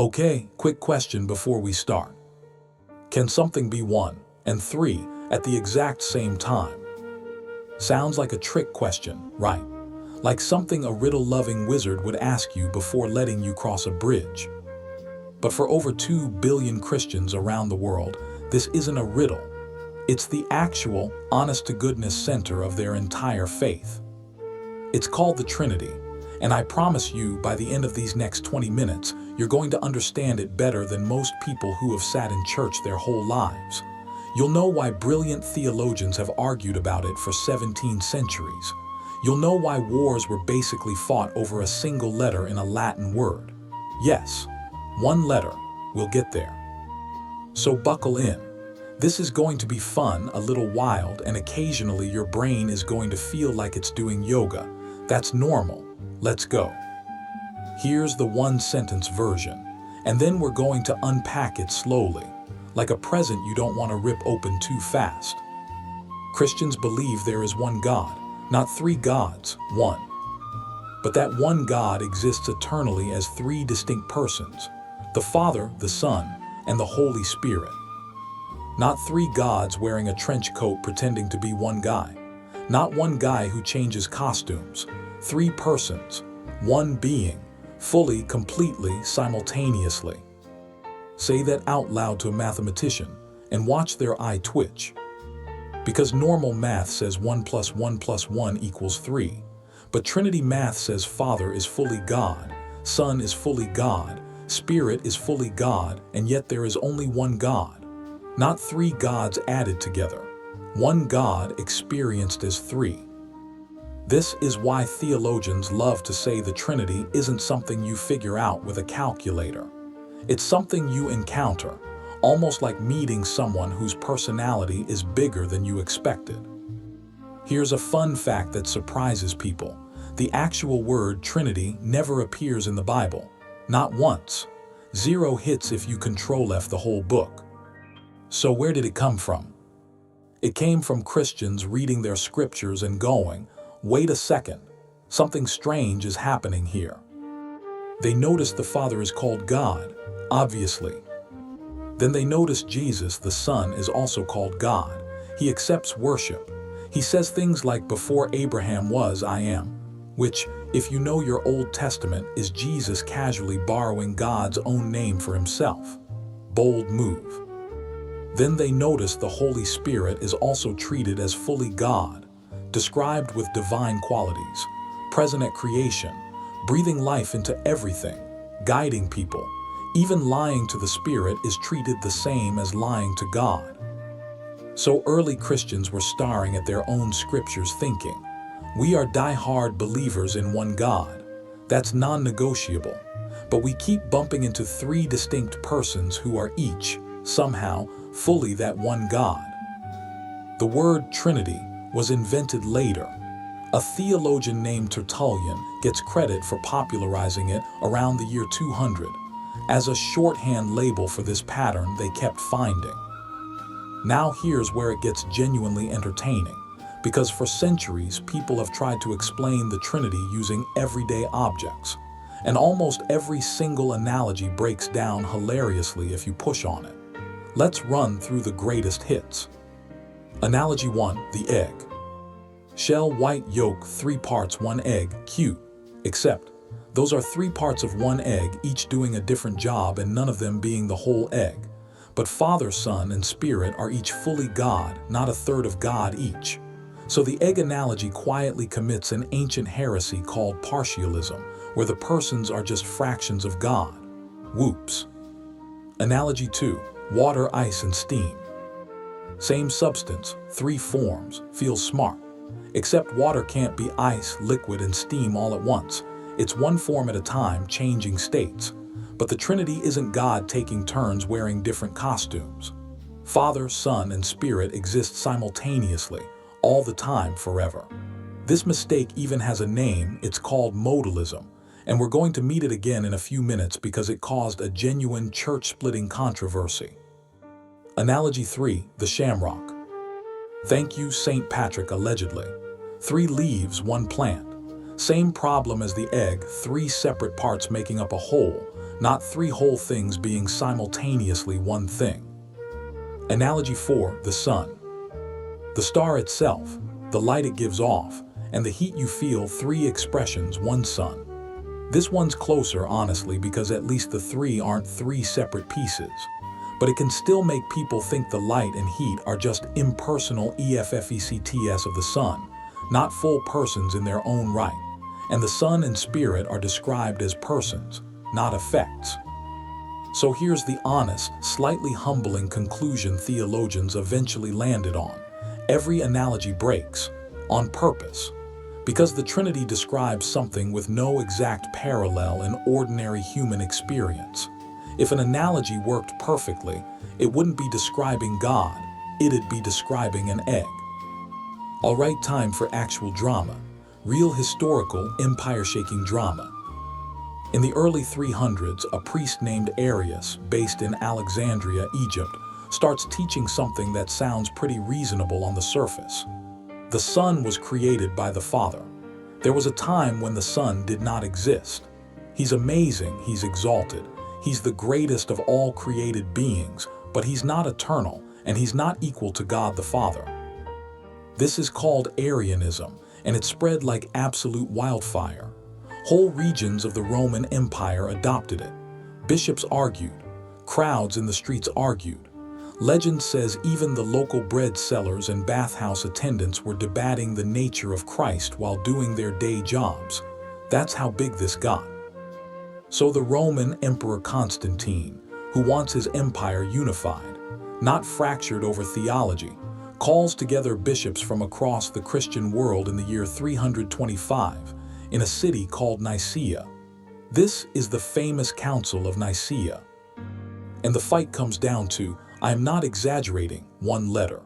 Okay, quick question before we start. Can something be one and three at the exact same time? Sounds like a trick question, right? Like something a riddle-loving wizard would ask you before letting you cross a bridge. But for over 2 billion Christians around the world, this isn't a riddle. It's the actual, honest-to-goodness center of their entire faith. It's called the Trinity, and I promise you by the end of these next 20 minutes, you're going to understand it better than most people who have sat in church their whole lives. You'll know why brilliant theologians have argued about it for 17 centuries. You'll know why wars were basically fought over a single letter in a Latin word. Yes, one letter. We'll get there. So buckle in. This is going to be fun, a little wild, and occasionally your brain is going to feel like it's doing yoga. That's normal. Let's go. Here's the one-sentence version, and then we're going to unpack it slowly, like a present you don't want to rip open too fast. Christians believe there is one God, not three gods, one. But that one God exists eternally as three distinct persons, the Father, the Son, and the Holy Spirit. Not three gods wearing a trench coat pretending to be one guy. Not one guy who changes costumes. Three persons, one being, fully, completely, simultaneously. Say that out loud to a mathematician and watch their eye twitch. Because normal math says 1 + 1 + 1 = 3. But Trinity math says Father is fully God, Son is fully God, Spirit is fully God, and yet there is only one God. Not three gods added together. One God experienced as three. This is why theologians love to say the Trinity isn't something you figure out with a calculator. It's something you encounter, almost like meeting someone whose personality is bigger than you expected. Here's a fun fact that surprises people. The actual word Trinity never appears in the Bible. Not once. 0 hits if you Control-F the whole book. So where did it come from? It came from Christians reading their scriptures and going, wait a second, something strange is happening here. They noticed the Father is called God, obviously. Then they noticed Jesus, the Son, is also called God. He accepts worship. He says things like, before Abraham was, I am, which, if you know your Old Testament, is Jesus casually borrowing God's own name for himself. Bold move. Then they noticed the Holy Spirit is also treated as fully God, described with divine qualities, present at creation, breathing life into everything, guiding people. Even lying to the Spirit is treated the same as lying to God. So early Christians were staring at their own scriptures thinking, we are die-hard believers in one God. That's non-negotiable. But we keep bumping into three distinct persons who are each, somehow, fully that one God. The word Trinity was invented later. A theologian named Tertullian gets credit for popularizing it around the year 200, as a shorthand label for this pattern they kept finding. Now here's where it gets genuinely entertaining, because for centuries people have tried to explain the Trinity using everyday objects, and almost every single analogy breaks down hilariously if you push on it. Let's run through the greatest hits. Analogy 1, the egg. Shell, white, yolk, 3 parts, 1 egg, cute. Except, those are 3 parts of 1 egg, each doing a different job and none of them being the whole egg. But Father, Son, and Spirit are each fully God, not a third of God each. So the egg analogy quietly commits an ancient heresy called partialism, where the persons are just fractions of God. Whoops. Analogy 2, water, ice, and steam. Same substance, 3 forms, feels smart. Except water can't be ice, liquid, and steam all at once. It's one form at a time, changing states. But the Trinity isn't God taking turns wearing different costumes. Father, Son, and Spirit exist simultaneously, all the time, forever. This mistake even has a name. It's called modalism, and we're going to meet it again in a few minutes because it caused a genuine church-splitting controversy. Analogy 3, the shamrock. Thank you, St. Patrick, allegedly. 3 leaves, 1 plant. Same problem as the egg, 3 separate parts making up a whole. not three whole things being simultaneously one thing. Analogy 4, the sun. The star itself, the light it gives off, and the heat you feel, three expressions, one sun. This one's closer, honestly, because at least the three aren't three separate pieces. But it can still make people think the light and heat are just impersonal effects of the sun, not full persons in their own right. And the sun and spirit are described as persons, not effects. So here's the honest, slightly humbling conclusion theologians eventually landed on. Every analogy breaks, on purpose, because the Trinity describes something with no exact parallel in ordinary human experience. If an analogy worked perfectly, it wouldn't be describing God, it'd be describing an egg. All right, time for actual drama. Real historical, empire-shaking drama. In the early 300s, a priest named Arius, based in Alexandria, Egypt, starts teaching something that sounds pretty reasonable on the surface. The Son was created by the Father. There was a time when the Son did not exist. He's amazing, he's exalted. He's the greatest of all created beings, but he's not eternal, and he's not equal to God the Father. This is called Arianism, and it spread like absolute wildfire. Whole regions of the Roman Empire adopted it. Bishops argued. Crowds in the streets argued. Legend says even the local bread sellers and bathhouse attendants were debating the nature of Christ while doing their day jobs. That's how big this got. So the Roman Emperor Constantine, who wants his empire unified, not fractured over theology, calls together bishops from across the Christian world in the year 325 in a city called Nicaea. This is the famous Council of Nicaea. And the fight comes down to, I am not exaggerating, one letter.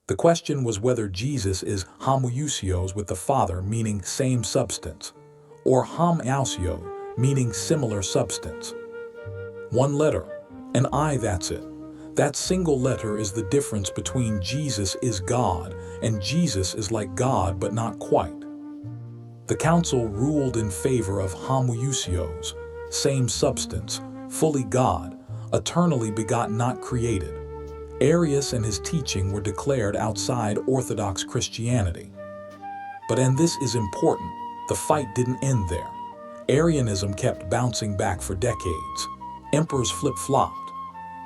The question was whether Jesus is homoousios with the Father, meaning same substance, or homoousios, meaning similar substance. One letter, an I, that's it. That single letter is the difference between Jesus is God and Jesus is like God but not quite. The council ruled in favor of homoousios, same substance, fully God, eternally begotten, not created. Arius and his teaching were declared outside Orthodox Christianity. And this is important, the fight didn't end there. Arianism kept bouncing back for decades. Emperors flip-flopped.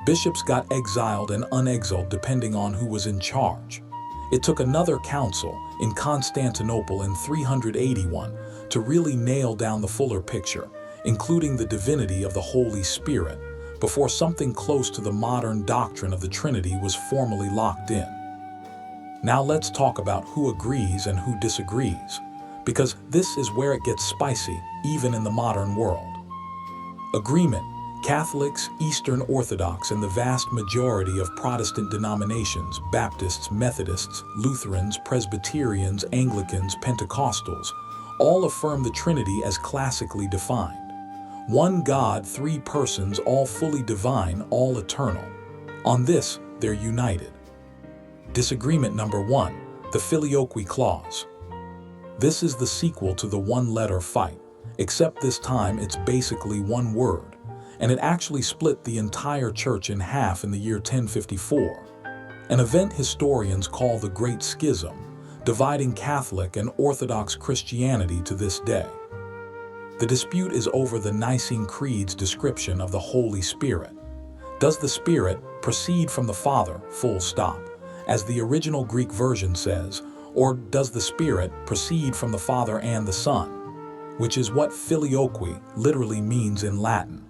Bishops got exiled and unexiled depending on who was in charge. It took another council in Constantinople in 381 to really nail down the fuller picture, including the divinity of the Holy Spirit, before something close to the modern doctrine of the Trinity was formally locked in. Now let's talk about who agrees and who disagrees, because this is where it gets spicy, even in the modern world. Agreement. Catholics, Eastern Orthodox, and the vast majority of Protestant denominations, Baptists, Methodists, Lutherans, Presbyterians, Anglicans, Pentecostals, all affirm the Trinity as classically defined. One God, three persons, all fully divine, all eternal. On this, they're united. Disagreement number 1, the Filioque clause. This is the sequel to the one-letter fight, except this time it's basically one word, and it actually split the entire church in half in the year 1054, an event historians call the Great Schism, dividing Catholic and Orthodox Christianity to this day. The dispute is over the Nicene Creed's description of the Holy Spirit. Does the Spirit proceed from the Father, full stop, as the original Greek version says, or does the Spirit proceed from the Father and the Son, which is what Filioque literally means in Latin.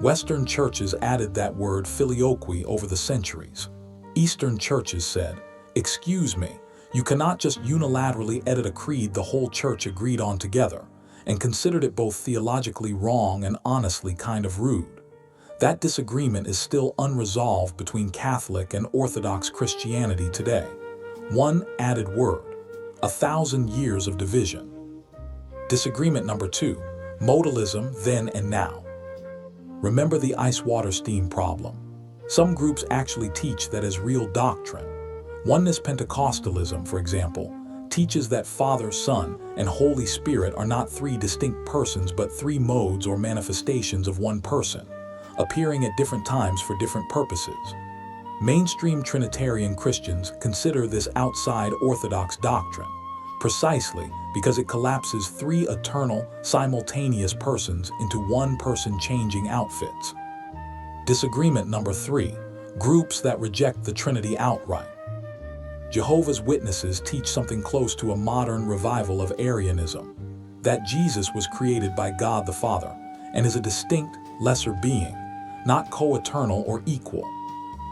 Western churches added that word filioque over the centuries. Eastern churches said, excuse me, you cannot just unilaterally edit a creed the whole church agreed on together, and considered it both theologically wrong and honestly kind of rude. That disagreement is still unresolved between Catholic and Orthodox Christianity today. One added word, 1,000 years of division. Disagreement number 2, modalism then and now. Remember the ice-water-steam problem. Some groups actually teach that as real doctrine. Oneness Pentecostalism, for example, teaches that Father, Son, and Holy Spirit are not three distinct persons but three modes or manifestations of one person, appearing at different times for different purposes. Mainstream Trinitarian Christians consider this outside orthodox doctrine, precisely because it collapses three eternal, simultaneous persons into one person changing outfits. Disagreement number 3. Groups that reject the Trinity outright. Jehovah's Witnesses teach something close to a modern revival of Arianism, that Jesus was created by God the Father and is a distinct, lesser being, not co-eternal or equal.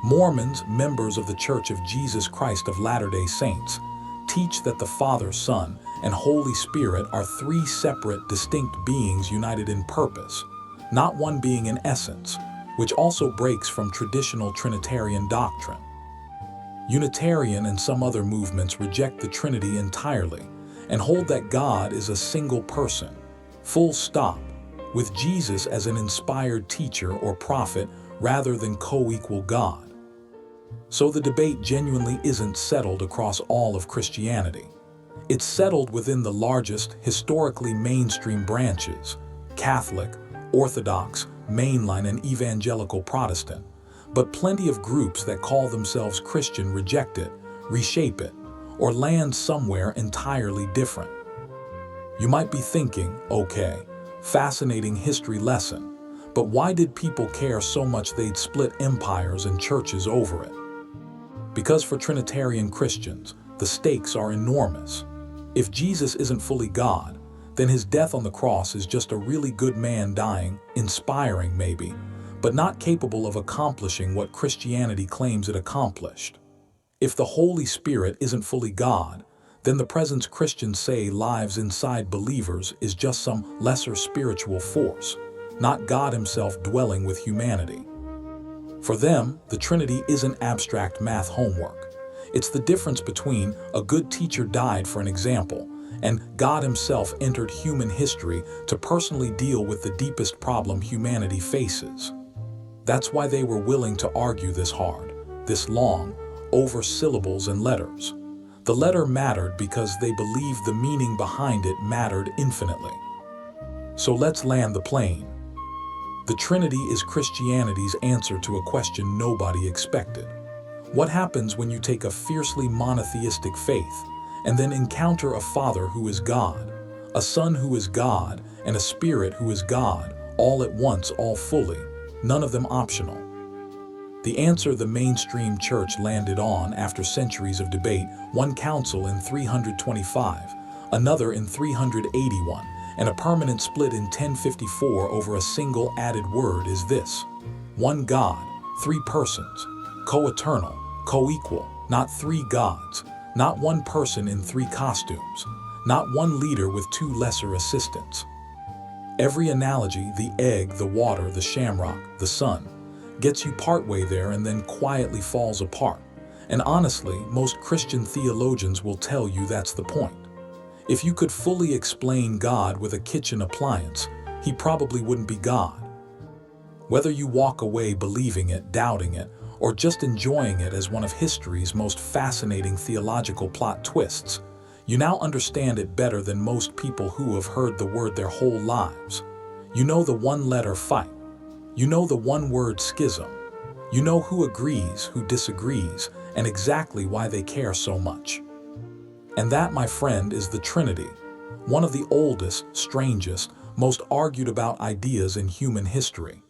Mormons, members of the Church of Jesus Christ of Latter-day Saints, teach that the Father, Son, and Holy Spirit are three separate, distinct beings united in purpose, not one being in essence, which also breaks from traditional Trinitarian doctrine. Unitarian and some other movements reject the Trinity entirely and hold that God is a single person, full stop, with Jesus as an inspired teacher or prophet rather than co-equal God. So the debate genuinely isn't settled across all of Christianity. It's settled within the largest, historically mainstream branches: Catholic, Orthodox, Mainline, and Evangelical Protestant. But plenty of groups that call themselves Christian reject it, reshape it, or land somewhere entirely different. You might be thinking, okay, fascinating history lesson, but why did people care so much they'd split empires and churches over it? Because for Trinitarian Christians, the stakes are enormous. If Jesus isn't fully God, then his death on the cross is just a really good man dying, inspiring maybe, but not capable of accomplishing what Christianity claims it accomplished. If the Holy Spirit isn't fully God, then the presence Christians say lives inside believers is just some lesser spiritual force, not God himself dwelling with humanity. For them, the Trinity isn't abstract math homework. It's the difference between a good teacher died, for an example, and God himself entered human history to personally deal with the deepest problem humanity faces. That's why they were willing to argue this hard, this long, over syllables and letters. The letter mattered because they believed the meaning behind it mattered infinitely. So let's land the plane. The Trinity is Christianity's answer to a question nobody expected. What happens when you take a fiercely monotheistic faith and then encounter a Father who is God, a Son who is God, and a Spirit who is God, all at once, all fully, none of them optional? The answer the mainstream church landed on after centuries of debate, one council in 325, another in 381, and a permanent split in 1054 over a single added word, is this: one God, three persons, co-eternal, co-equal, not three gods, not one person in three costumes, not one leader with two lesser assistants. Every analogy, the egg, the water, the shamrock, the sun, gets you partway there and then quietly falls apart. And honestly, most Christian theologians will tell you that's the point. If you could fully explain God with a kitchen appliance, he probably wouldn't be God. Whether you walk away believing it, doubting it, or just enjoying it as one of history's most fascinating theological plot twists, you now understand it better than most people who have heard the word their whole lives. You know the one-letter fight. You know the one-word schism. You know who agrees, who disagrees, and exactly why they care so much. And that, my friend, is the Trinity, one of the oldest, strangest, most argued about ideas in human history.